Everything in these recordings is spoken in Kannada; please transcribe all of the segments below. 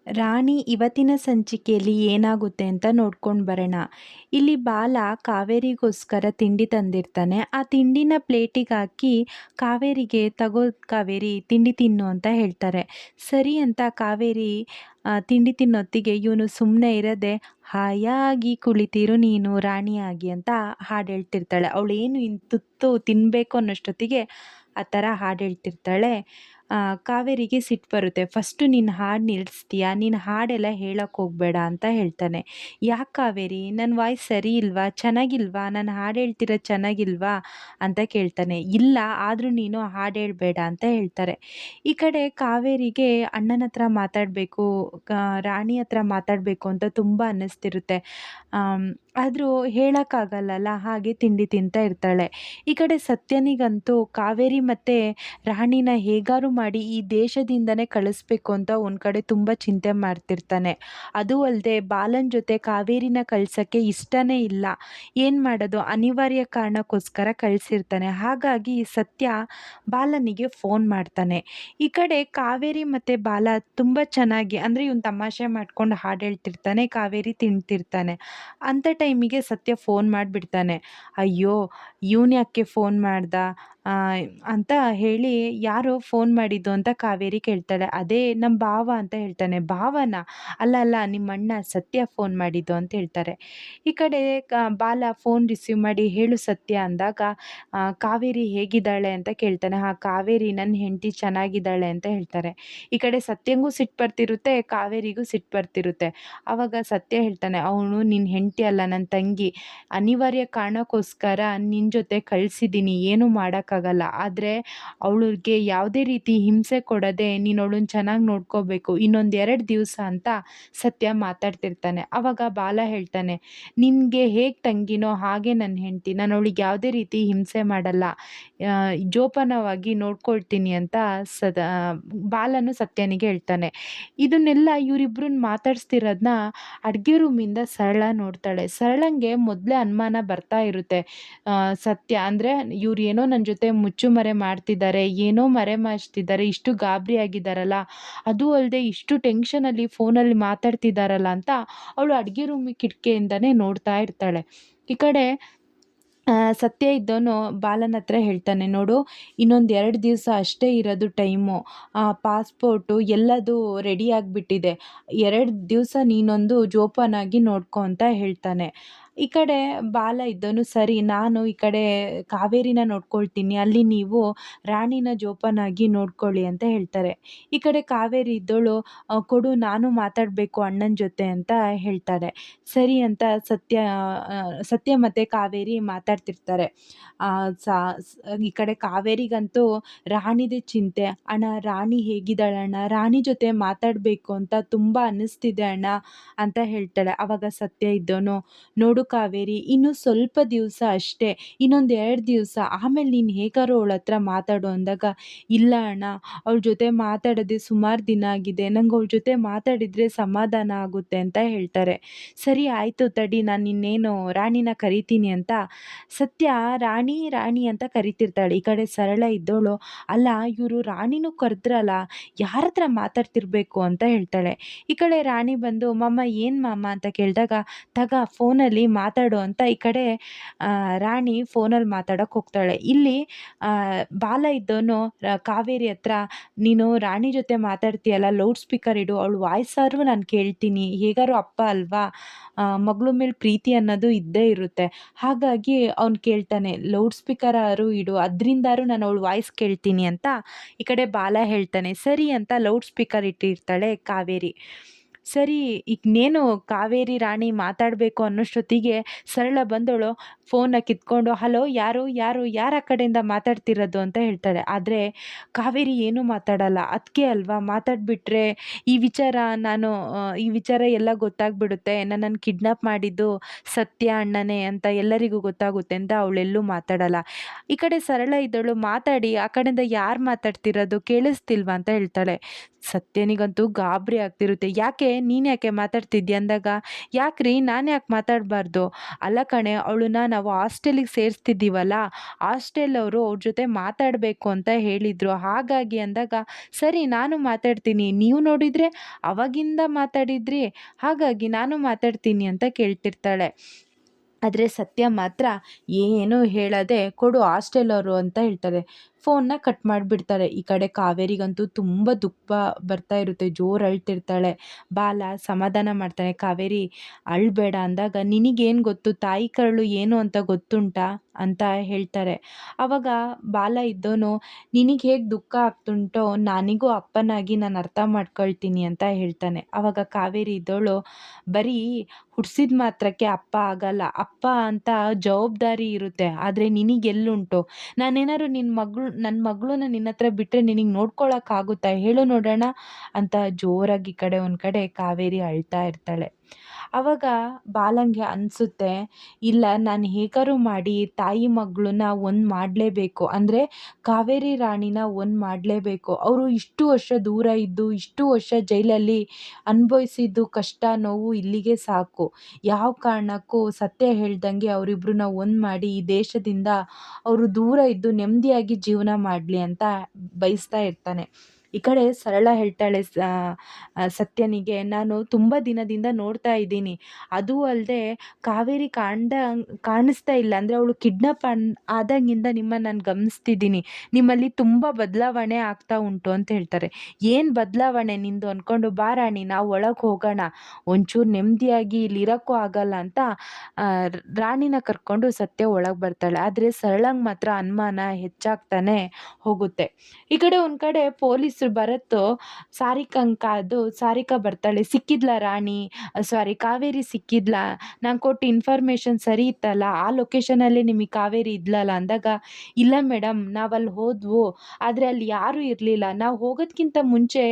ರಾಣಿ ಇವತ್ತಿನ ಸಂಚಿಕೆಯಲ್ಲಿ ಏನಾಗುತ್ತೆ ಅಂತ ನೋಡ್ಕೊಂಡು ಬರೋಣ. ಇಲ್ಲಿ ಬಾಲ ಕಾವೇರಿಗೋಸ್ಕರ ತಿಂಡಿ ತಂದಿರ್ತಾನೆ. ಆ ತಿಂಡಿನ ಪ್ಲೇಟಿಗೆ ಹಾಕಿ ಕಾವೇರಿಗೆ "ತಗೋ ಕಾವೇರಿ ತಿಂಡಿ ತಿನ್ನು" ಅಂತ ಹೇಳ್ತಾರೆ. ಸರಿ ಅಂತ ಕಾವೇರಿ ತಿಂಡಿ ತಿನ್ನೊತ್ತಿಗೆ ಇವನು ಸುಮ್ಮನೆ ಇರದೆ "ಹಾಯಾಗಿ ಕುಳಿತಿರು ನೀನು ರಾಣಿಯಾಗಿ" ಅಂತ ಹಾಡು ಹೇಳ್ತಿರ್ತಾಳೆ. ಅವಳೇನು ಇನ್ನು ತುತ್ತು ತಿನ್ನಬೇಕು ಅನ್ನೋಷ್ಟೊತ್ತಿಗೆ ಆ ಥರ ಹಾಡು ಹೇಳ್ತಿರ್ತಾಳೆ. ಕಾವೇರಿಗೆ ಸಿಟ್ಟು ಬರುತ್ತೆ. "ಫಸ್ಟು ನೀನು ಹಾಡು ನಿಲ್ಲಿಸ್ತೀಯಾ? ನೀನು ಹಾಡೆಲ್ಲ ಹೇಳಕ್ಕೆ ಹೋಗಬೇಡ" ಅಂತ ಹೇಳ್ತಾನೆ. "ಯಾಕೆ ಕಾವೇರಿ ನನ್ನ ವಾಯ್ಸ್ ಸರಿ ಇಲ್ವಾ? ಚೆನ್ನಾಗಿಲ್ವಾ? ನಾನು ಹಾಡು ಹೇಳ್ತಿರೋದು ಚೆನ್ನಾಗಿಲ್ವಾ?" ಅಂತ ಕೇಳ್ತಾನೆ. "ಇಲ್ಲ ಆದರೂ ನೀನು ಹಾಡು ಹೇಳಬೇಡ" ಅಂತ ಹೇಳ್ತಾರೆ. ಈ ಕಡೆ ಕಾವೇರಿಗೆ ಅಣ್ಣನ ಹತ್ರ ಮಾತಾಡಬೇಕು, ರಾಣಿ ಹತ್ರ ಮಾತಾಡಬೇಕು ಅಂತ ತುಂಬ ಅನ್ನಿಸ್ತಿರುತ್ತೆ. ಆದರೂ ಹೇಳೋಕ್ಕಾಗಲ್ಲಲ್ಲ, ಹಾಗೆ ತಿಂಡಿ ತಿಂತಾ ಇರ್ತಾಳೆ. ಈ ಕಡೆ ಸತ್ಯನಿಗಂತೂ ಕಾವೇರಿ ಮತ್ತು ರಾಣಿನ ಹೇಗಾರು ಮಾಡಿ ಈ ದೇಶದಿಂದನೇ ಕಳಿಸ್ಬೇಕು ಅಂತ ಒಂದು ಕಡೆ ತುಂಬ ಚಿಂತೆ ಮಾಡ್ತಿರ್ತಾನೆ. ಅದೂ ಅಲ್ಲದೆ ಬಾಲನ್ ಜೊತೆ ಕಾವೇರಿನ ಕಳ್ಸೋಕ್ಕೆ ಇಷ್ಟನೇ ಇಲ್ಲ. ಏನು ಮಾಡೋದು, ಅನಿವಾರ್ಯ ಕಾರಣಕ್ಕೋಸ್ಕರ ಕಳಿಸಿರ್ತಾನೆ. ಹಾಗಾಗಿ ಸತ್ಯ ಬಾಲನಿಗೆ ಫೋನ್ ಮಾಡ್ತಾನೆ. ಈ ಕಡೆ ಕಾವೇರಿ ಮತ್ತು ಬಾಲ ತುಂಬ ಚೆನ್ನಾಗಿ ಅಂದರೆ ಇವನು ತಮಾಷೆ ಮಾಡ್ಕೊಂಡು ಹಾಡು ಹೇಳ್ತಿರ್ತಾನೆ, ಕಾವೇರಿ ತಿಂತಿರ್ತಾನೆ. ಅಂಥ ಟೈಮಿಗೆ ಸತ್ಯ ಫೋನ್ ಮಾಡಿಬಿಡ್ತಾನೆ. "ಅಯ್ಯೋ ಇವನು ಯಾಕೆ ಫೋನ್ ಮಾಡ್ದ?" ಅಂತ ಹೇಳಿ "ಯಾರೋ ಫೋನ್ ಮಾಡಿದ್ದು?" ಅಂತ ಕಾವೇರಿ ಕೇಳ್ತಾಳೆ. "ಅದೇ ನಮ್ಮ ಭಾವ" ಅಂತ ಹೇಳ್ತಾನೆ. "ಭಾವನಾ? ಅಲ್ಲ ಅಲ್ಲ ನಿಮ್ಮ ಅಣ್ಣ ಸತ್ಯ ಫೋನ್ ಮಾಡಿದ್ದು" ಅಂತ ಹೇಳ್ತಾರೆ. ಈ ಕಡೆ ಬಾಲ ಫೋನ್ ರಿಸೀವ್ ಮಾಡಿ "ಹೇಳು ಸತ್ಯ" ಅಂದಾಗ ಕಾವೇರಿ ಹೇಗಿದ್ದಾಳೆ ಅಂತ ಕೇಳ್ತಾನೆ. ಕಾವೇರಿ ನನ್ನ ಹೆಂಡತಿ ಚೆನ್ನಾಗಿದ್ದಾಳೆ" ಅಂತ ಹೇಳ್ತಾರೆ. ಈ ಕಡೆ ಸತ್ಯಂಗೂ ಸಿಟ್ಟು ಬರ್ತಿರುತ್ತೆ, ಕಾವೇರಿಗೂ ಸಿಟ್ಟು ಬರ್ತಿರುತ್ತೆ. ಆವಾಗ ಸತ್ಯ ಹೇಳ್ತಾನೆ, "ಅವಳು ನಿನ್ನ ಹೆಂಡತಿ ಅಲ್ಲ, ನನ್ನ ತಂಗಿ. ಅನಿವಾರ್ಯ ಕಾರಣಕ್ಕೋಸ್ಕರ ನಿನ್ನ ಜೊತೆ ಕಳಿಸಿದ್ದೀನಿ, ಏನೂ ಮಾಡೋಕ್ಕಾಗಲ್ಲ. ಆದರೆ ಅವಳಿಗೆ ಯಾವುದೇ ರೀತಿ ಹಿಂಸೆ ಕೊಡದೆ ನೀನು ಅವಳನ್ನ ಚೆನ್ನಾಗಿ ನೋಡ್ಕೋಬೇಕು. ಇನ್ನೊಂದು 2 ದಿವಸ" ಅಂತ ಸತ್ಯ ಮಾತಾಡ್ತಿರ್ತಾನೆ. ಆವಾಗ ಬಾಲ ಹೇಳ್ತಾನೆ, "ನಿನಗೆ ಹೇಗೆ ತಂಗಿನೋ ಹಾಗೆ ನನ್ನ ಹೆಂಡತಿ. ನಾನು ಅವಳಿಗೆ ಯಾವುದೇ ರೀತಿ ಹಿಂಸೆ ಮಾಡಲ್ಲ. ಜೋಪಾನವಾಗಿ ನೋಡ್ಕೊಳ್ತೀನಿ" ಅಂತ ಬಾಲನು ಸತ್ಯನಿಗೆ ಹೇಳ್ತಾನೆ. ಇದನ್ನೆಲ್ಲ ಇವರಿಬ್ಬರನ್ನ ಮಾತಾಡಿಸ್ತಿರೋದನ್ನ ಅಡುಗೆ ರೂಮಿಂದ ಸರಳ ನೋಡ್ತಾಳೆ. ಸರಳಂಗೆ ಮೊದಲೇ ಅನುಮಾನ ಬರ್ತಾ ಇರುತ್ತೆ. ಸತ್ಯ ಅಂದರೆ ಇವ್ರು ಏನೋ ನನ್ನ ಜೊತೆ ಮುಚ್ಚುಮರೆ ಮಾಡ್ತಿದ್ದಾರೆ, ಏನೋ ಮರೆಮಾಚ್ತಿದ್ದಾರೆ, ಇಷ್ಟು ಗಾಬರಿ ಆಗಿದ್ದಾರಲ್ಲ, ಅದೂ ಅಲ್ಲದೆ ಇಷ್ಟು ಟೆನ್ಷನಲ್ಲಿ ಫೋನಲ್ಲಿ ಮಾತಾಡ್ತಿದ್ದಾರಲ್ಲ ಅಂತ ಅವಳು ಅಡುಗೆ ರೂಮಿ ಕಿಟಕಿಯಿಂದನೇ ನೋಡ್ತಾ ಇರ್ತಾಳೆ. ಈ ಕಡೆ ಸತ್ಯ ಇದ್ದವನು ಬಾಲನ ಹತ್ರ ಹೇಳ್ತಾನೆ, "ನೋಡು ಇನ್ನೊಂದು 2 ದಿವಸ ಅಷ್ಟೇ ಇರೋದು ಟೈಮು. ಪಾಸ್ಪೋರ್ಟು ಎಲ್ಲದೂ ರೆಡಿ ಆಗಿಬಿಟ್ಟಿದೆ. 2 ದಿವಸ ನೀನೊಂದು ಜೋಪಾನಾಗಿ ನೋಡ್ಕೊ" ಅಂತ ಹೇಳ್ತಾನೆ. ಈ ಕಡೆ ಬಾಲ ಇದ್ದವನು "ಸರಿ ನಾನು ಈ ಕಡೆ ಕಾವೇರಿನ ನೋಡ್ಕೊಳ್ತೀನಿ, ಅಲ್ಲಿ ನೀವು ರಾಣಿನ ಜೋಪಾನಾಗಿ ನೋಡ್ಕೊಳ್ಳಿ" ಅಂತ ಹೇಳ್ತಾರೆ. ಈ ಕಡೆ ಕಾವೇರಿ ಇದ್ದವಳು "ಕೊಡು ನಾನು ಮಾತಾಡಬೇಕು ಅಣ್ಣನ ಜೊತೆ" ಅಂತ ಹೇಳ್ತಾಳೆ. ಸರಿ ಅಂತ ಸತ್ಯ ಮತ್ತು ಕಾವೇರಿ ಮಾತಾಡ್ತಿರ್ತಾರೆ. ಸಾ ಸ್ ಈ ಕಡೆ ಕಾವೇರಿಗಂತೂ ರಾಣಿದೇ ಚಿಂತೆ. "ಅಣ್ಣ ರಾಣಿ ಹೇಗಿದ್ದಾಳಣ್ಣ? ರಾಣಿ ಜೊತೆ ಮಾತಾಡಬೇಕು ಅಂತ ತುಂಬ ಅನ್ನಿಸ್ತಿದೆ ಅಣ್ಣ" ಅಂತ ಹೇಳ್ತಾಳೆ. ಆವಾಗ ಸತ್ಯ ಇದ್ದವನು "ನೋಡು ಕಾವೇರಿ, ಇನ್ನು ಸ್ವಲ್ಪ ದಿವಸ ಅಷ್ಟೇ, ಇನ್ನೊಂದು 2 ದಿವಸ ಆಮೇಲೆ ನೀನು ಹೇಗಾರು ಅವಳ ಹತ್ರ ಮಾತಾಡು" ಅಂದಾಗ "ಇಲ್ಲ ಅಣ್ಣ, ಅವಳ ಜೊತೆ ಮಾತಾಡದೆ ಸುಮಾರು ದಿನ ಆಗಿದೆ. ನಂಗೆ ಅವಳ ಜೊತೆ ಮಾತಾಡಿದರೆ ಸಮಾಧಾನ ಆಗುತ್ತೆ" ಅಂತ ಹೇಳ್ತಾರೆ. "ಸರಿ ಆಯಿತು ತಡಿ, ನಾನು ಇನ್ನೇನು ರಾಣಿನ ಕರಿತೀನಿ" ಅಂತ ಸತ್ಯ ರಾಣಿ ರಾಣಿ ಅಂತ ಕರಿತಿರ್ತಾಳೆ. ಈ ಕಡೆ ಸರಳ ಇದ್ದವಳು "ಅಲ್ಲ ಇವರು ರಾಣಿನೂ ಕರೆದ್ರಲ್ಲ, ಯಾರ ಹತ್ರ ಮಾತಾಡ್ತಿರ್ಬೇಕು" ಅಂತ ಹೇಳ್ತಾಳೆ. ಈ ಕಡೆ ರಾಣಿ ಬಂದು "ಮಾಮ ಏನು ಮಾಮ" ಅಂತ ಕೇಳಿದಾಗ "ತಗ ಫೋನಲ್ಲಿ ಮಾತಾಡು" ಅಂತ ಈ ಕಡೆ ರಾಣಿ ಫೋನಲ್ಲಿ ಮಾತಾಡೋಕ್ಕೆ ಹೋಗ್ತಾಳೆ. ಇಲ್ಲಿ ಬಾಲ ಇದ್ದವನು ಕಾವೇರಿ ಹತ್ರ "ನೀನು ರಾಣಿ ಜೊತೆ ಮಾತಾಡ್ತೀಯಲ್ಲ, ಲೌಡ್ ಸ್ಪೀಕರ್ ಇಡು, ಅವಳು ವಾಯ್ಸಾದ್ರು ನಾನು ಕೇಳ್ತೀನಿ. ಹೇಗಾರು ಅಪ್ಪ ಅಲ್ವಾ, ಮಗಳ ಮೇಲೆ ಪ್ರೀತಿ ಅನ್ನೋದು ಇದ್ದೇ ಇರುತ್ತೆ. ಹಾಗಾಗಿ ಅವ್ನು ಕೇಳ್ತಾನೆ, ಲೌಡ್ ಸ್ಪೀಕರಾದ್ರು ಇಡು, ಅದರಿಂದಾದ್ರು ನಾನು ಅವಳ ವಾಯ್ಸ್ ಕೇಳ್ತೀನಿ" ಅಂತ ಈ ಕಡೆ ಬಾಲ ಹೇಳ್ತಾನೆ. ಸರಿ ಅಂತ ಲೌಡ್ ಸ್ಪೀಕರ್ ಇಟ್ಟಿರ್ತಾಳೆ ಕಾವೇರಿ. ಸರಿ ಇನ್ನೇನು ಕಾವೇರಿ ರಾಣಿ ಮಾತಾಡಬೇಕು ಅನ್ನೋಷ್ಟೊತ್ತಿಗೆ ಸರಳ ಬಂದವಳು ಫೋನ ಕಿತ್ಕೊಂಡು "ಹಲೋ ಯಾರು ಯಾರು ಯಾರು ಆ ಕಡೆಯಿಂದ ಮಾತಾಡ್ತಿರೋದು" ಅಂತ ಹೇಳ್ತಾಳೆ. ಆದರೆ ಕಾವೇರಿ ಏನೂ ಮಾತಾಡಲ್ಲ. ಅದಕ್ಕೆ ಅಲ್ವಾ ಮಾತಾಡಿಬಿಟ್ರೆ ಈ ವಿಚಾರ ಎಲ್ಲ ಗೊತ್ತಾಗ್ಬಿಡುತ್ತೆ, ನನ್ನನ್ನು ಕಿಡ್ನಾಪ್ ಮಾಡಿದ್ದು ಸತ್ಯ ಅಣ್ಣನೇ ಅಂತ ಎಲ್ಲರಿಗೂ ಗೊತ್ತಾಗುತ್ತೆ ಅಂತ ಅವಳೆಲ್ಲೂ ಮಾತಾಡಲ್ಲ. ಈ ಕಡೆ ಸರಳ ಇದ್ದವಳು "ಮಾತಾಡಿ, ಆ ಕಡೆಯಿಂದ ಯಾರು ಮಾತಾಡ್ತಿರೋದು ಕೇಳಿಸ್ತಿಲ್ವಾ" ಅಂತ ಹೇಳ್ತಾಳೆ. ಸತ್ಯನಿಗಂತೂ ಗಾಬರಿ ಆಗ್ತಿರುತ್ತೆ. "ಯಾಕೆ ನೀನು ಯಾಕೆ ಮಾತಾಡ್ತಿದ್ಯ ಅಂದಾಗ, ಯಾಕ್ರಿ ನಾನು ಯಾಕೆ ಮಾತಾಡಬಾರ್ದು? ಅಲ್ಲ ಕಣೆ ಅವಳನ್ನ ನಾವು ಹಾಸ್ಟೆಲಿಗೆ ಸೇರಿಸ್ತಿದ್ದೀವಲ್ಲ, ಹಾಸ್ಟೆಲ್ ಅವರು ಅವ್ರ ಜೊತೆ ಮಾತಾಡಬೇಕು ಅಂತ ಹೇಳಿದರು, ಹಾಗಾಗಿ ಅಂದಾಗ, ಸರಿ ನಾನು ಮಾತಾಡ್ತೀನಿ, ನೀವು ನೋಡಿದರೆ ಅವಾಗಿಂದ ಮಾತಾಡಿದ್ರಿ, ಹಾಗಾಗಿ ನಾನು ಮಾತಾಡ್ತೀನಿ ಅಂತ ಕೇಳ್ತಿರ್ತಾಳೆ. ಆದರೆ ಸತ್ಯ ಮಾತ್ರ ಏನೂ ಹೇಳದೆ ಕೊಡು ಹಾಸ್ಟೆಲ್ ಅವರು ಅಂತ ಹೇಳ್ತಾರೆ. ಫೋನ್ನ ಕಟ್ ಮಾಡಿಬಿಡ್ತಾರೆ. ಈ ಕಡೆ ಕಾವೇರಿಗಂತೂ ತುಂಬ ದುಃಖ ಬರ್ತಾ ಇರುತ್ತೆ, ಜೋರು ಅಳ್ತಿರ್ತಾಳೆ. ಬಾಲ ಸಮಾಧಾನ ಮಾಡ್ತಾನೆ, ಕಾವೇರಿ ಅಳ್ಬೇಡ ಅಂದಾಗ, ನಿನಗೇನು ಗೊತ್ತು ತಾಯಿ ಕರಳು ಏನು ಅಂತ ಗೊತ್ತುಂಟಾ ಅಂತ ಹೇಳ್ತಾರೆ. ಆವಾಗ ಬಾಲ ಇದ್ದೋನು, ನಿನಗೆ ಹೇಗೆ ದುಃಖ ಆಗ್ತುಂಟೋ ನನಗೂ ಅಪ್ಪನಾಗಿ ನಾನು ಅರ್ಥ ಮಾಡ್ಕೊಳ್ತೀನಿ ಅಂತ ಹೇಳ್ತಾನೆ. ಆವಾಗ ಕಾವೇರಿ ಇದ್ದೋಳು, ಬರೀ ಹುಡ್ಸಿದ ಮಾತ್ರಕ್ಕೆ ಅಪ್ಪ ಆಗಲ್ಲ, ಅಪ್ಪ ಅಂತ ಜವಾಬ್ದಾರಿ ಇರುತ್ತೆ, ಆದರೆ ನಿನಗೆಲ್ಲುಂಟು? ನಾನೇನಾದ್ರು ನನ್ನ ಮಗಳನ್ನ ನಿನ್ನ ಹತ್ರ ಬಿಟ್ಟರೆ ನಿನಗೆ ನೋಡ್ಕೊಳಕ್ಕಾಗುತ್ತಾ ಹೇಳು ನೋಡೋಣ ಅಂತ ಜೋರಾಗಿ ಈ ಕಡೆ ಒಂದು ಕಡೆ ಕಾವೇರಿ ಅಳ್ತಾ ಇರ್ತಾಳೆ. ಆವಾಗ ಬಾಲಂಗೆ ಅನಿಸುತ್ತೆ, ಇಲ್ಲ ನಾನು ಹೇಗಾರು ಮಾಡಿ ತಾಯಿ ಮಗಳನ್ನ ಒಂದು ಮಾಡಲೇಬೇಕು, ಅಂದರೆ ಕಾವೇರಿ ರಾಣಿನ ಒಂದು ಮಾಡಲೇಬೇಕು. ಅವರು ಇಷ್ಟು ವರ್ಷ ದೂರ ಇದ್ದು ಇಷ್ಟು ವರ್ಷ ಜೈಲಲ್ಲಿ ಅನುಭವಿಸಿದ್ದು ಕಷ್ಟ ನೋವು ಇಲ್ಲಿಗೆ ಸಾಕು. ಯಾವ ಕಾರಣಕ್ಕೂ ಸತ್ಯ ಹೇಳ್ದಂಗೆ ಅವರಿಬ್ಬರನ್ನ ಒಂದು ಮಾಡಿ ಈ ದೇಶದಿಂದ ಅವರು ದೂರ ಇದ್ದು ನೆಮ್ಮದಿಯಾಗಿ ಜೀವನ ಮಾಡಲಿ ಅಂತ ಬಯಸ್ತಾ ಇರ್ತಾನೆ. ಈ ಕಡೆ ಸರಳ ಹೇಳ್ತಾಳೆ ಸತ್ಯನಿಗೆ, ನಾನು ತುಂಬ ದಿನದಿಂದ ನೋಡ್ತಾ ಇದ್ದೀನಿ, ಅದೂ ಅಲ್ಲದೆ ಕಾವೇರಿ ಕಾಣಿಸ್ತಾ ಇಲ್ಲ, ಅಂದರೆ ಅವಳು ಕಿಡ್ನಾಪ್ ಆದಾಗಿಂದ ನಿಮ್ಮನ್ನು ನಾನು ಗಮನಿಸ್ತಿದ್ದೀನಿ, ನಿಮ್ಮಲ್ಲಿ ತುಂಬ ಬದಲಾವಣೆ ಆಗ್ತಾ ಉಂಟು ಅಂತ ಹೇಳ್ತಾರೆ. ಏನು ಬದಲಾವಣೆ ನಿಂದು ಅಂದ್ಕೊಂಡು, ಬಾ ರಾಣಿ ನಾವು ಒಳಗೆ ಹೋಗೋಣ, ಒಂಚೂರು ನೆಮ್ಮದಿಯಾಗಿ ಇಲ್ಲಿ ಇರೋಕ್ಕೂ ಆಗಲ್ಲ ಅಂತ ರಾಣಿನ ಕರ್ಕೊಂಡು ಸತ್ಯ ಒಳಗೆ ಬರ್ತಾಳೆ. ಆದರೆ ಸರಳಂಗೆ ಮಾತ್ರ ಅನುಮಾನ ಹೆಚ್ಚಾಗ್ತಾನೆ ಹೋಗುತ್ತೆ. ಈ ಕಡೆ ಒಂದು ಕಡೆ ಪೊಲೀಸರು ಭರತ್ ಸಾರಿಕಂಗೆ ಕಾದು, ಸಾರಿಕಾ ಬರ್ತಾಳೆ, ಸಿಕ್ಕಿದ್ಲಾ ರಾಣಿ, ಸಾರಿ ಕಾವೇರಿ ಸಿಕ್ಕಿದ್ಲಾ, ನಾನು ಕೊಟ್ಟು ಇನ್ಫಾರ್ಮೇಷನ್ ಸರಿ ಇತ್ತಲ್ಲ, ಆ ಲೊಕೇಶನಲ್ಲಿ ನಿಮಗೆ ಕಾವೇರಿ ಇದ್ಲಲ್ಲ ಅಂದಾಗ, ಇಲ್ಲ ಮೇಡಮ್ ನಾವಲ್ಲಿ ಹೋದ್ವು, ಆದರೆ ಅಲ್ಲಿ ಯಾರೂ ಇರಲಿಲ್ಲ, ನಾವು ಹೋಗೋದಕ್ಕಿಂತ ಮುಂಚೆ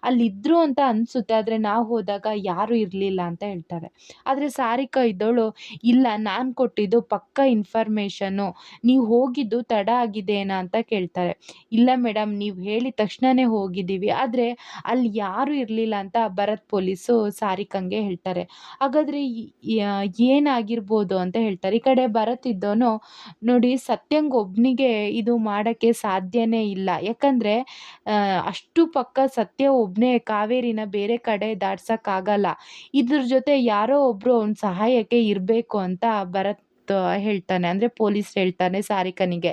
ಅಲ್ಲಿದ್ದರು ಅಂತ ಅನಿಸುತ್ತೆ, ಆದರೆ ನಾವು ಹೋದಾಗ ಯಾರೂ ಇರಲಿಲ್ಲ ಅಂತ ಹೇಳ್ತಾರೆ. ಆದರೆ ಸಾರಿಕಾ ಇದ್ದವಳು, ಇಲ್ಲ ನಾನು ಕೊಟ್ಟಿದ್ದು ಪಕ್ಕ ಇನ್ಫಾರ್ಮೇಷನ್ನು, ನೀವು ಹೋಗಿದ್ದು ತಡ ಆಗಿದೆನಾ ಅಂತ ಕೇಳ್ತಾರೆ. ಇಲ್ಲ ಮೇಡಮ್ ನೀವು ಹೇಳಿದ ತಕ್ಷಣವೇ ಹೋಗಿದ್ದೀವಿ, ಆದರೆ ಅಲ್ಲಿ ಯಾರೂ ಇರಲಿಲ್ಲ ಅಂತ ಭರತ್ ಪೊಲೀಸು ಸಾರಿಕಂಗೆ ಹೇಳ್ತಾರೆ. ಹಾಗಾದರೆ ಏನಾಗಿರ್ಬೋದು ಅಂತ ಹೇಳ್ತಾರೆ. ಈ ಕಡೆ ಭರತ್ ಇದ್ದವನು, ನೋಡಿ ಸತ್ಯಂಗೆ ಒಬ್ಬನಿಗೆ ಇದು ಮಾಡೋಕ್ಕೆ ಸಾಧ್ಯನೇ ಇಲ್ಲ, ಯಾಕಂದರೆ ಅಷ್ಟು ಪಕ್ಕ ಸತ್ಯ ಒಬ್ಬನೇ ಕಾವೇರಿನ ಬೇರೆ ಕಡೆ ದಾಟ್ಸೋಕ್ಕಾಗಲ್ಲ, ಇದ್ರ ಜೊತೆ ಯಾರೋ ಒಬ್ಬರು ಅವ್ನ ಸಹಾಯಕ್ಕೆ ಇರಬೇಕು ಅಂತ ಭರತ್ ಹೇಳ್ತಾನೆ, ಅಂದರೆ ಪೊಲೀಸ್ ಹೇಳ್ತಾನೆ ಸಾರಿಕನಿಗೆ.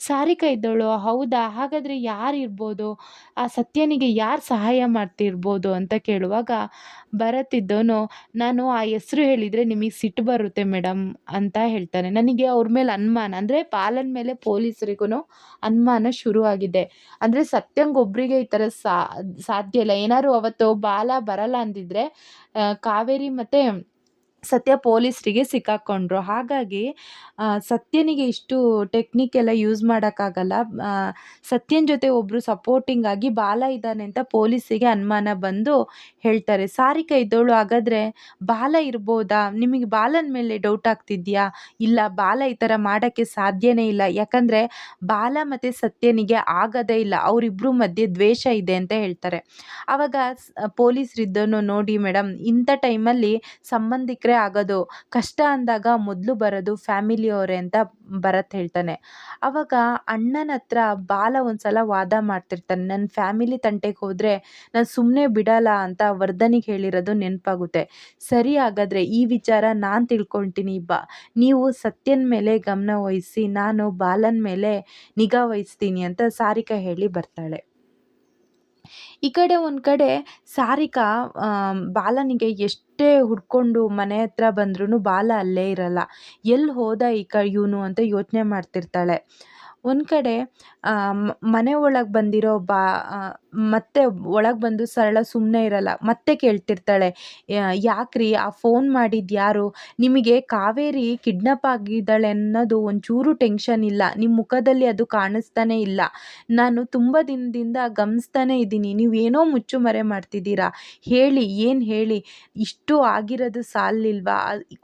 ಸಾರಿಕಾ ಇದ್ದವಳು, ಹೌದಾ ಹಾಗಾದರೆ ಯಾರು ಇರ್ಬೋದು, ಆ ಸತ್ಯನಿಗೆ ಯಾರು ಸಹಾಯ ಮಾಡ್ತಿರ್ಬೋದು ಅಂತ ಕೇಳುವಾಗ ಭರತ್ ಇದ್ದವನು, ನಾನು ಆ ಹೆಸರು ಹೇಳಿದರೆ ನಿಮಗೆ ಸಿಟ್ಟು ಬರುತ್ತೆ ಮೇಡಮ್ ಅಂತ ಹೇಳ್ತಾನೆ. ನನಗೆ ಅವ್ರ ಮೇಲೆ ಅನುಮಾನ, ಅಂದರೆ ಬಾಲನ ಮೇಲೆ ಪೊಲೀಸರಿಗೂ ಅನುಮಾನ ಶುರುವಾಗಿದೆ, ಅಂದರೆ ಸತ್ಯಂಗೆ ಒಬ್ಬರಿಗೆ ಈ ಥರ ಸಾಧ್ಯ ಇಲ್ಲ, ಏನಾದ್ರು ಅವತ್ತು ಬಾಲ ಬರಲ್ಲ ಅಂದಿದ್ರೆ ಕಾವೇರಿ ಮತ್ತು ಸತ್ಯ ಪೊಲೀಸರಿಗೆ ಸಿಕ್ಕಾಕೊಂಡ್ರು, ಹಾಗಾಗಿ ಸತ್ಯನಿಗೆ ಇಷ್ಟು ಟೆಕ್ನಿಕ್ ಎಲ್ಲ ಯೂಸ್ ಮಾಡೋಕ್ಕಾಗಲ್ಲ, ಸತ್ಯನ ಜೊತೆ ಒಬ್ಬರು ಸಪೋರ್ಟಿಂಗ್ ಆಗಿ ಬಾಲ ಇದ್ದಾನೆ ಅಂತ ಪೊಲೀಸಿಗೆ ಅನುಮಾನ ಬಂದು ಹೇಳ್ತಾರೆ. ಸಾರಿಕಾ ಇದ್ದವಳು, ಹಾಗಾದರೆ ಬಾಲ ಇರ್ಬೋದಾ, ನಿಮಗೆ ಬಾಲನ ಮೇಲೆ ಡೌಟ್ ಆಗ್ತಿದ್ಯಾ? ಇಲ್ಲ ಬಾಲ ಈ ಥರ ಮಾಡೋಕ್ಕೆ ಸಾಧ್ಯನೇ ಇಲ್ಲ, ಯಾಕಂದರೆ ಬಾಲ ಮತ್ತು ಸತ್ಯನಿಗೆ ಆಗೋದೇ ಇಲ್ಲ, ಅವರಿಬ್ಬರು ಮಧ್ಯೆ ದ್ವೇಷ ಇದೆ ಅಂತ ಹೇಳ್ತಾರೆ. ಆವಾಗ ಪೊಲೀಸರಿದ್ದನು, ನೋಡಿ ಮೇಡಮ್ ಇಂಥ ಟೈಮಲ್ಲಿ ಸಂಬಂಧಿಕರೇ ಆಗೋದು ಕಷ್ಟ ಅಂದಾಗ ಮೊದಲು ಬರೋದು ಫ್ಯಾಮಿಲಿಯವರೇ ಅಂತ ಭರತ್ ಹೇಳ್ತಾನೆ. ಆವಾಗ ಅಣ್ಣನ ಹತ್ರ ಬಾಲ ಒಂದ್ಸಲ ವಾದ ಮಾಡ್ತಿರ್ತಾನೆ, ನನ್ನ ಫ್ಯಾಮಿಲಿ ತಂಟೆಗೆ ಹೋದರೆ ನಾನು ಸುಮ್ಮನೆ ಬಿಡಲ್ಲ ಅಂತ ವರ್ಧನಿಗೆ ಹೇಳಿರೋದು ನೆನಪಾಗುತ್ತೆ. ಸರಿ ಹಾಗಾದರೆ ಈ ವಿಚಾರ ನಾನು ತಿಳ್ಕೊಳ್ತೀನಿ, ನೀವು ಸತ್ಯನ ಮೇಲೆ ಗಮನ ವಹಿಸಿ, ನಾನು ಬಾಲನ ಮೇಲೆ ನಿಗಾ ವಹಿಸ್ತೀನಿ ಅಂತ ಸಾರಿಕಾ ಹೇಳಿ ಬರ್ತಾಳೆ. ಈ ಕಡೆ ಒಂದು ಕಡೆ ಸಾರಿಕಾ ಬಾಲನಿಗೆ ಎಷ್ಟೇ ಹುಡ್ಕೊಂಡು ಮನೆ ಹತ್ರ ಬಂದ್ರೂ ಬಾಲ ಅಲ್ಲೇ ಇರಲ್ಲ, ಎಲ್ಲಿ ಹೋದ ಇವನು ಅಂತ ಯೋಚನೆ ಮಾಡ್ತಿರ್ತಾಳೆ. ಒಂದು ಕಡೆ ಮನೆ ಒಳಗೆ ಬಂದಿರೋ ಮತ್ತೆ ಒಳಗೆ ಬಂದು ಸರಳ ಸುಮ್ಮನೆ ಇರಲ್ಲ, ಮತ್ತೆ ಕೇಳ್ತಿರ್ತಾಳೆ, ಯಾಕ್ರಿ ಆ ಫೋನ್ ಮಾಡಿದ್ದು ಯಾರು, ನಿಮಗೆ ಕಾವೇರಿ ಕಿಡ್ನಾಪ್ ಆಗಿದ್ದಾಳೆ ಅನ್ನೋದು ಒಂಚೂರು ಟೆನ್ಷನ್ ಇಲ್ಲ, ನಿಮ್ಮ ಮುಖದಲ್ಲಿ ಅದು ಕಾಣಿಸ್ತಾನೆ ಇಲ್ಲ, ನಾನು ತುಂಬ ದಿನದಿಂದ ಗಮನಿಸ್ತಾನೆ ಇದ್ದೀನಿ, ನೀವೇನೋ ಮುಚ್ಚುಮರೆ ಮಾಡ್ತಿದ್ದೀರಾ, ಹೇಳಿ ಏನು ಹೇಳಿ, ಇಷ್ಟು ಆಗಿರೋದು ಸಾಲಿಲ್ವಾ,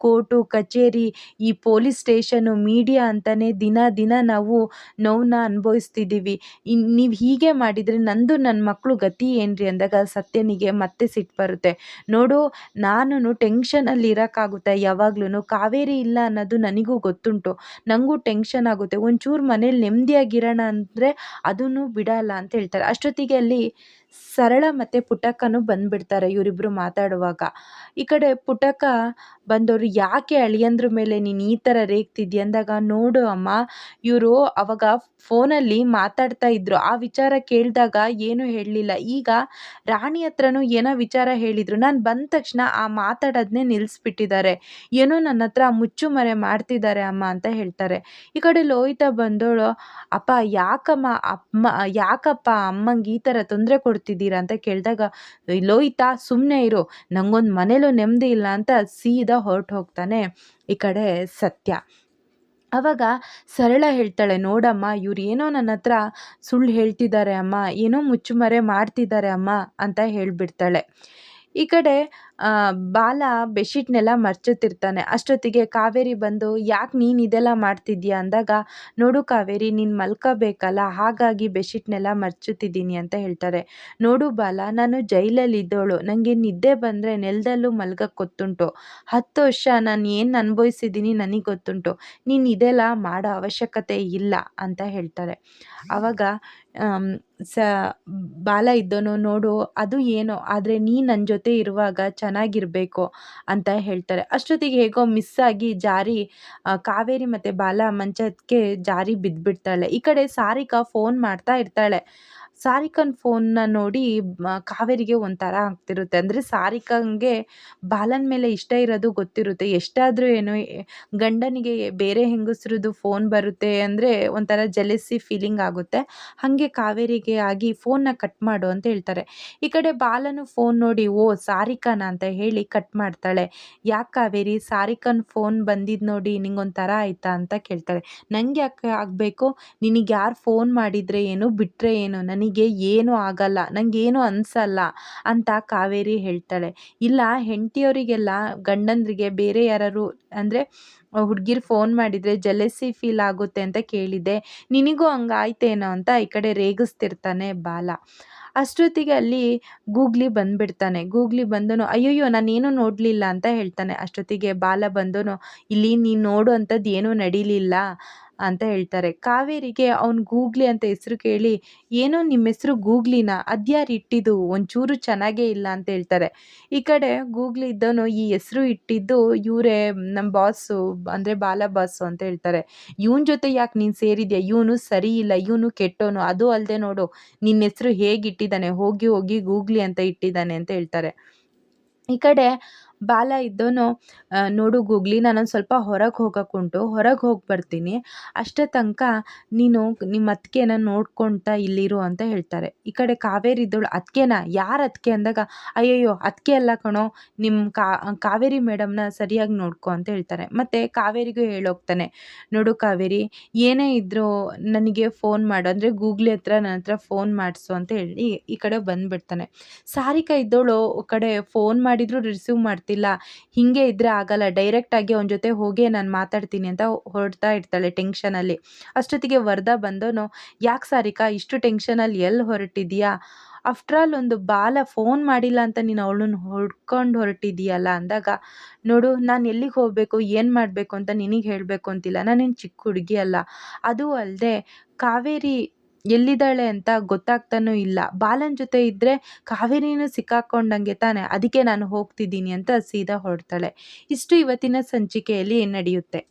ಕೋರ್ಟು ಕಚೇರಿ ಈ ಪೊಲೀಸ್ ಸ್ಟೇಷನು ಮೀಡಿಯಾ ಅಂತಲೇ ದಿನ ದಿನ ನಾವು ನೋವನ್ನ ಅನುಭವಿಸ್ತಿದ್ದೀವಿ. ನೀವು ಹೀಗೆ ಮಾಡಿದರೆ ನಂದು ನನ್ನ ಮಕ್ಕಳು ಗತಿ ಏನ್ರಿ ಅಂದಾಗ ಸತ್ಯನಿಗೆ ಮತ್ತೆ ಸಿಟ್ಟು ಬರುತ್ತೆ. ನೋಡು ನಾನು ಟೆನ್ಷನಲ್ಲಿ ಇರೋಕ್ಕಾಗುತ್ತೆ ಯಾವಾಗ್ಲೂ, ಕಾವೇರಿ ಇಲ್ಲ ಅನ್ನೋದು ನನಗೂ ಗೊತ್ತುಂಟು, ನನಗೂ ಟೆನ್ಷನ್ ಆಗುತ್ತೆ, ಒಂಚೂರು ಮನೇಲಿ ನೆಮ್ಮದಿಯಾಗಿರೋಣ ಅಂದರೆ ಅದನ್ನು ಬಿಡಲ್ಲ ಅಂತ ಹೇಳ್ತಾರೆ. ಅಷ್ಟೊತ್ತಿಗೆ ಅಲ್ಲಿ ಸರಳ ಮತ್ತು ಪುಟ್ಟಕ್ಕನೂ ಬಂದ್ಬಿಡ್ತಾರೆ ಇವರಿಬ್ಬರು ಮಾತಾಡುವಾಗ. ಈ ಕಡೆ ಪುಟ್ಟಕ್ಕ ಬಂದವರು, ಯಾಕೆ ಅಳಿಯಂದ್ರ ಮೇಲೆ ನೀನು ಈ ಥರ ರೇಗ್ತಿದ್ಯ ಅಂದಾಗ, ನೋಡು ಅಮ್ಮ, ಇವರು ಅವಾಗ ಫೋನಲ್ಲಿ ಮಾತಾಡ್ತಾ ಇದ್ರು, ಆ ವಿಚಾರ ಕೇಳಿದಾಗ ಏನೂ ಹೇಳಲಿಲ್ಲ. ಈಗ ರಾಣಿ ಹತ್ರನೂ ಏನೋ ವಿಚಾರ ಹೇಳಿದರು, ನಾನು ಬಂದ ತಕ್ಷಣ ಆ ಮಾತಾಡೋದನ್ನೇ ನಿಲ್ಲಿಸ್ಬಿಟ್ಟಿದ್ದಾರೆ, ಏನೋ ನನ್ನ ಹತ್ರ ಮುಚ್ಚುಮರೆ ಮಾಡ್ತಿದ್ದಾರೆ ಅಮ್ಮ ಅಂತ ಹೇಳ್ತಾರೆ. ಈ ಕಡೆ ಲೋಹಿತ ಬಂದೋಳು, ಅಪ್ಪ ಯಾಕಪ್ಪ ಅಮ್ಮಂಗೆ ಈ ಥರ ತೊಂದರೆ ಕೊಡ್ತಿದ್ದೀರಾ ಅಂತ ಕೇಳಿದಾಗ, ಲೋಹಿತ ಸುಮ್ಮನೆ ಇರು, ನಂಗೊಂದು ಮನೇಲೂ ನೆಮ್ಮದಿ ಇಲ್ಲ ಅಂತ ಸೀದಾ ಹೊರಟು ಹೋಗ್ತಾನೆ ಈ ಕಡೆ ಸತ್ಯ. ಆವಾಗ ಸರಳ ಹೇಳ್ತಾಳೆ, ನೋಡಮ್ಮ, ಇವ್ರು ಏನೋ ನನ್ನ ಹತ್ರ ಸುಳ್ಳು ಹೇಳ್ತಿದ್ದಾರೆ ಅಮ್ಮ, ಏನೋ ಮುಚ್ಚುಮರೆ ಮಾಡ್ತಿದ್ದಾರೆ ಅಮ್ಮ ಅಂತ ಹೇಳಿಬಿಡ್ತಾಳೆ. ಈ ಕಡೆ ಬಾಲ ಬೆಡ್ಶೀಟ್ನೆಲ್ಲ ಮರ್ಚುತ್ತಿರ್ತಾನೆ. ಅಷ್ಟೊತ್ತಿಗೆ ಕಾವೇರಿ ಬಂದು, ಯಾಕೆ ನೀನು ಇದೆಲ್ಲ ಮಾಡ್ತಿದ್ಯಾ ಅಂದಾಗ, ನೋಡು ಕಾವೇರಿ, ನೀನು ಮಲ್ಕೋಬೇಕಲ್ಲ, ಹಾಗಾಗಿ ಬೆಡ್ಶೀಟ್ನೆಲ್ಲ ಮರ್ಚುತ್ತಿದ್ದೀನಿ ಅಂತ ಹೇಳ್ತಾರೆ. ನೋಡು ಬಾಲ, ನಾನು ಜೈಲಲ್ಲಿ ಇದ್ದವಳು, ನನಗೆ ನಿದ್ದೆ ಬಂದರೆ ನೆಲದಲ್ಲೂ ಮಲ್ಗಕ್ಕೆ ಗೊತ್ತುಂಟು, 10 ವರ್ಷ ನಾನು ಏನು ಅನುಭವಿಸಿದ್ದೀನಿ ನನಗೆ ಗೊತ್ತುಂಟು, ನೀನು ಇದೆಲ್ಲ ಮಾಡೋ ಅವಶ್ಯಕತೆ ಇಲ್ಲ ಅಂತ ಹೇಳ್ತಾರೆ. ಆವಾಗ ಬಾಲ ಇದ್ದೋನು, ನೋಡು ಅದು ಏನೋ, ಆದರೆ ನೀ ನನ್ನ ಜೊತೆ ಇರುವಾಗ ಚೆನ್ನಾಗಿರಬೇಕು ಅಂತ ಹೇಳ್ತಾರೆ. ಅಷ್ಟೊತ್ತಿಗೆ ಹೇಗೋ ಮಿಸ್ ಆಗಿ ಜಾರಿ ಕಾವೇರಿ ಮತ್ತು ಬಾಲ ಮಂಚಕ್ಕೆ ಜಾರಿ ಬಿದ್ದುಬಿಡ್ತಾಳೆ. ಈ ಕಡೆ ಸಾರಿಕಾ ಫೋನ್ ಮಾಡ್ತಾ ಇರ್ತಾಳೆ. ಸಾರಿಕನ ಫೋನ್ನ ನೋಡಿ ಕಾವೇರಿಗೆ ಒಂಥರ ಆಗ್ತಿರುತ್ತೆ. ಅಂದರೆ ಸಾರಿಕಂಗೆ ಬಾಲನ ಮೇಲೆ ಇಷ್ಟ ಇರೋದು ಗೊತ್ತಿರುತ್ತೆ. ಎಷ್ಟಾದರೂ ಏನೋ ಗಂಡನಿಗೆ ಬೇರೆ ಹೆಂಗಸ್ರದ್ದು ಫೋನ್ ಬರುತ್ತೆ ಅಂದರೆ ಒಂಥರ ಜೆಲಸಿ ಫೀಲಿಂಗ್ ಆಗುತ್ತೆ. ಹಾಗೆ ಕಾವೇರಿಗೆ ಆಗಿ ಫೋನ್ನ ಕಟ್ ಮಾಡು ಅಂತ ಹೇಳ್ತಾರೆ. ಈ ಕಡೆ ಬಾಲನು ಫೋನ್ ನೋಡಿ, ಓ ಸಾರಿಕಾನ ಅಂತ ಹೇಳಿ ಕಟ್ ಮಾಡ್ತಾಳೆ. ಯಾಕೆ ಕಾವೇರಿ, ಸಾರಿಕನ್ ಫೋನ್ ಬಂದಿದ್ದು ನೋಡಿ ನಿಂಗೊಂಥರ ಆಯ್ತಾ ಅಂತ ಕೇಳ್ತಾಳೆ. ನಂಗೆ ಯಾಕೆ ಆಗಬೇಕು, ನಿನಗೆ ಯಾರು ಫೋನ್ ಮಾಡಿದರೆ ಏನು ಬಿಟ್ಟರೆ ಏನು, ನನಗೆ ಏನೂ ಆಗಲ್ಲ, ನನಗೇನು ಅನಿಸಲ್ಲ ಅಂತ ಕಾವೇರಿ ಹೇಳ್ತಾಳೆ. ಇಲ್ಲ, ಹೆಂಡತಿಯವರಿಗೆಲ್ಲ ಗಂಡಂದ್ರಿಗೆ ಬೇರೆ ಯಾರು ಅಂದರೆ ಹುಡುಗಿರು ಫೋನ್ ಮಾಡಿದರೆ ಜೆಲಸಿ ಫೀಲ್ ಆಗುತ್ತೆ ಅಂತ ಕೇಳಿದ್ದೆ, ನಿನಗೂ ಹಂಗಾಯ್ತೇನೋ ಅಂತ ಈ ಕಡೆ ರೇಗಿಸ್ತಿರ್ತಾನೆ ಬಾಲ. ಅಷ್ಟೊತ್ತಿಗೆ ಅಲ್ಲಿ ಗೂಗ್ಲಿ ಬಂದುಬಿಡ್ತಾನೆ. ಗೂಗ್ಲಿ ಬಂದನು, ಅಯ್ಯಯ್ಯೋ ನಾನೇನು ನೋಡಲಿಲ್ಲ ಅಂತ ಹೇಳ್ತಾನೆ. ಅಷ್ಟೊತ್ತಿಗೆ ಬಾಲ ಬಂದನು, ಇಲ್ಲಿ ನೀನು ನೋಡು ಅಂಥದ್ದು ಏನೂ ನಡೀಲಿಲ್ಲ ಅಂತ ಹೇಳ್ತಾರೆ. ಕಾವೇರಿಗೆ ಅವ್ನು ಗೂಗ್ಲಿ ಅಂತ ಹೆಸರು ಕೇಳಿ, ಏನೋ ನಿಮ್ಮ ಹೆಸರು ಗೂಗ್ಲಿನ, ಅದ್ಯಾರು ಇಟ್ಟಿದ್ದು, ಒಂಚೂರು ಚೆನ್ನಾಗೇ ಇಲ್ಲ ಅಂತ ಹೇಳ್ತಾರೆ. ಈ ಕಡೆ ಗೂಗ್ಲಿ ಇದ್ದವನು, ಈ ಹೆಸರು ಇಟ್ಟಿದ್ದು ಇವರೇ, ನಮ್ಮ ಬಾಸು ಅಂದರೆ ಬಾಲ ಬಾಸು ಅಂತ ಹೇಳ್ತಾರೆ. ಇವನ ಜೊತೆ ಯಾಕೆ ನೀನು ಸೇರಿದ್ಯಾ, ಇವನು ಸರಿ ಇಲ್ಲ, ಇವನು ಕೆಟ್ಟವನು, ಅದು ಅಲ್ಲದೆ ನೋಡು ನಿನ್ನ ಹೆಸರು ಹೇಗೆ ಇಟ್ಟಿದ್ದಾನೆ, ಹೋಗಿ ಹೋಗಿ ಗೂಗ್ಲಿ ಅಂತ ಇಟ್ಟಿದ್ದಾನೆ ಅಂತ ಹೇಳ್ತಾರೆ. ಈ ಕಡೆ ಬಾಲ ಇದ್ದೋನು, ನೋಡು ಗೂಗ್ಲಿ, ನಾನೊಂದು ಸ್ವಲ್ಪ ಹೊರಗೆ ಹೋಗೋಕ್ಕುಂಟು, ಹೊರಗೆ ಹೋಗಿ ಬರ್ತೀನಿ, ಅಷ್ಟೇ ತನಕ ನೀನು ನಿಮ್ಮ ಅತ್ತಿಗೆನ ನೋಡ್ಕೊಳ್ತಾ ಇಲ್ಲಿರು ಅಂತ ಹೇಳ್ತಾರೆ. ಈ ಕಡೆ ಕಾವೇರಿ ಇದ್ದೋಳು, ಅತ್ತಿಗೆನ, ಯಾರು ಅತ್ತಿಗೆ ಅಂದಾಗ, ಅಯ್ಯಯ್ಯೋ ಅತ್ತಿಗೆ ಅಲ್ಲ ಕಣೋ, ನಿಮ್ಮ ಕಾವೇರಿ ಮೇಡಮ್ನ ಸರಿಯಾಗಿ ನೋಡ್ಕೊ ಅಂತ ಹೇಳ್ತಾರೆ. ಮತ್ತು ಕಾವೇರಿಗೂ ಹೇಳೋಗ್ತಾನೆ, ನೋಡು ಕಾವೇರಿ, ಏನೇ ಇದ್ದರೂ ನನಗೆ ಫೋನ್ ಮಾಡು, ಅಂದರೆ ಗೂಗ್ಲಿ ಹತ್ರ ನನ್ನ ಹತ್ರ ಫೋನ್ ಮಾಡಿಸು ಅಂತ ಹೇಳಿ ಈ ಕಡೆ ಬಂದುಬಿಡ್ತಾನೆ. ಸಾರಿಕಾ ಇದ್ದೋಳು ಕಡೆ ಫೋನ್ ಮಾಡಿದರೂ ರಿಸೀವ್ ಮಾಡ್ತಿಲ್ಲ, ಹಿಂಗೆ ಇದ್ದರೆ ಆಗಲ್ಲ, ಡೈರೆಕ್ಟಾಗಿ ಅವನ ಜೊತೆ ಹೋಗಿ ನಾನು ಮಾತಾಡ್ತೀನಿ ಅಂತ ಹೊರಡ್ತಾ ಇರ್ತಾಳೆ ಟೆನ್ಷನಲ್ಲಿ. ಅಷ್ಟೊತ್ತಿಗೆ ವರದಾ ಬಂದವನು, ಯಾಕೆ ಸಾರಿಕಾ ಇಷ್ಟು ಟೆನ್ಷನಲ್ಲಿ ಎಲ್ಲಿ ಹೊರಟಿದೀಯಾ, ಆಫ್ಟರ್ ಆಲ್ ಒಂದು ಬಾಲ ಫೋನ್ ಮಾಡಿಲ್ಲ ಅಂತ ನೀನು ಅವಳನ್ನ ಹೊಡ್ಕೊಂಡು ಹೊರಟಿದೀಯಲ್ಲ ಅಂದಾಗ, ನೋಡು ನಾನು ಎಲ್ಲಿಗೆ ಹೋಗಬೇಕು ಏನು ಮಾಡಬೇಕು ಅಂತ ನಿನಗೆ ಹೇಳಬೇಕು ಅಂತಿಲ್ಲ, ನಾನೇನು ಚಿಕ್ಕ ಹುಡುಗಿ ಅಲ್ಲ, ಅದೂ ಅಲ್ಲದೆ ಕಾವೇರಿ ಎಲ್ಲಿದ್ದಾಳೆ ಅಂತ ಗೊತ್ತಾಗ್ತಾನೂ ಇಲ್ಲ, ಬಾಲನ ಜೊತೆ ಇದ್ದರೆ ಕಾವೇರಿನೂ ಸಿಕ್ಕಾಕೊಂಡಂಗೆ ತಾನೆ, ಅದಕ್ಕೆ ನಾನು ಹೋಗ್ತಿದ್ದೀನಿ ಅಂತ ಸೀದಾ ಹೊರಡ್ತಾಳೆ. ಇಷ್ಟು ಇವತ್ತಿನ ಸಂಚಿಕೆಯಲ್ಲಿ ನಡೆಯುತ್ತೆ.